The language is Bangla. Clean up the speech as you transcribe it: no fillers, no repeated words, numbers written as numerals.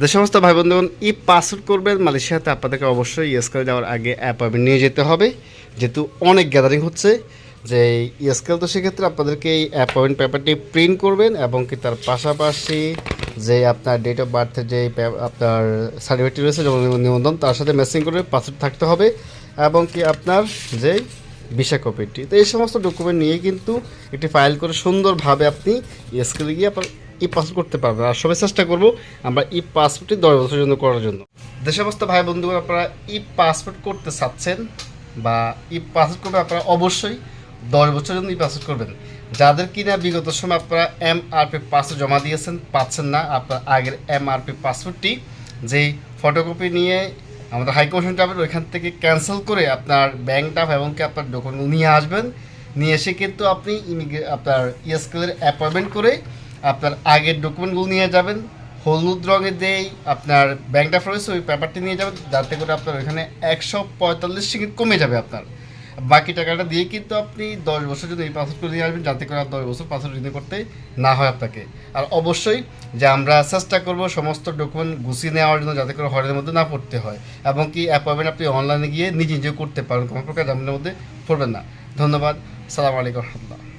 যে সমস্ত ভাই বন্ধুগণ ই পাসপোর্ট করবেন মালয়েশিয়াতে আপনাদেরকে অবশ্যই ইএসকেল যাওয়ার আগে অ্যাপয়েন্টমেন্ট নিয়ে যেতে হবে, যেহেতু অনেক গ্যাদারিং হচ্ছে। যে ইএসকেল তো সেক্ষেত্রে আপনাদেরকে এই অ্যাপয়েন্টমেন্ট পেপারটি প্রিন্ট করবেন এবং কি তার পাশাপাশি যে আপনার ডেট অফ বার্থের যে আপনার সার্টিফিকেট রয়েছে জন্ম নিবন্ধন তার সাথে ম্যাচিং করে পাসপোর্ট থাকতে হবে এবং কি আপনার যে ভিসা কপিটি। তো এই সমস্ত ডকুমেন্ট নিয়ে কিন্তু একটি ফাইল করে সুন্দরভাবে আপনি ইএসকেলে গিয়ে আপনার ই পাসপোর্ট করতে পারবেন। আর সবাই চেষ্টা করবো আমরা ই পাসপোর্টটি 10 বছরের জন্য করার জন্য। যে সমস্ত ভাই বন্ধুরা আপনারা ই পাসপোর্ট করতে চাচ্ছেন বা ই পাসপোর্ট করবে, আপনারা অবশ্যই 10 বছরের জন্য ই পাসপোর্ট করবেন। যাদের কিনা বিগত সময় আপনারা এমআরপি পাসপোর্ট জমা দিয়েছেন, পাচ্ছেন না আপনার আগের এমআরপি পাসপোর্টটি, যেই ফটোকপি নিয়ে আমাদের হাইকমিশন যাবেন, ওইখান থেকে ক্যান্সেল করে আপনার ব্যাংক ড্রাফ এবং কি আপনার ডকুমেন্ট নিয়ে আসবেন। নিয়ে এসে কিন্তু আপনি আপনার ইএসকেলের অ্যাপয়েন্টমেন্ট করে আপনার আগের ডকুমেন্টগুলো নিয়ে যাবেন। হলুদ রঙের যেই আপনার ব্যাংক ড্রাফট রয়েছে ওই পেপারটি নিয়ে যাবেন, যাতে করে আপনার ওইখানে 145 টিকিট কমে যাবে আপনার। বাকি টাকাটা দিয়ে কিন্তু আপনি 10 বছর যদি এই পাসপোর্ট করে নিয়ে আসবেন, যাতে করে আর 10 বছর পাসপোর্ট রিনিউ করতে না হয় আপনাকে। আর অবশ্যই যে আমরা চেষ্টা করব সমস্ত ডকুমেন্ট গুছিয়ে নেওয়ার জন্য, যাতে করে হরের মধ্যে না পড়তে হয় এবং কি অ্যাপয়েন্টমেন্ট আপনি অনলাইনে গিয়ে নিজে নিজে করতে পারেন, কোনো প্রকার জামিনের মধ্যে পড়বেন না। ধন্যবাদ। সালামু আলাইকুম রহমতুল্লাহ।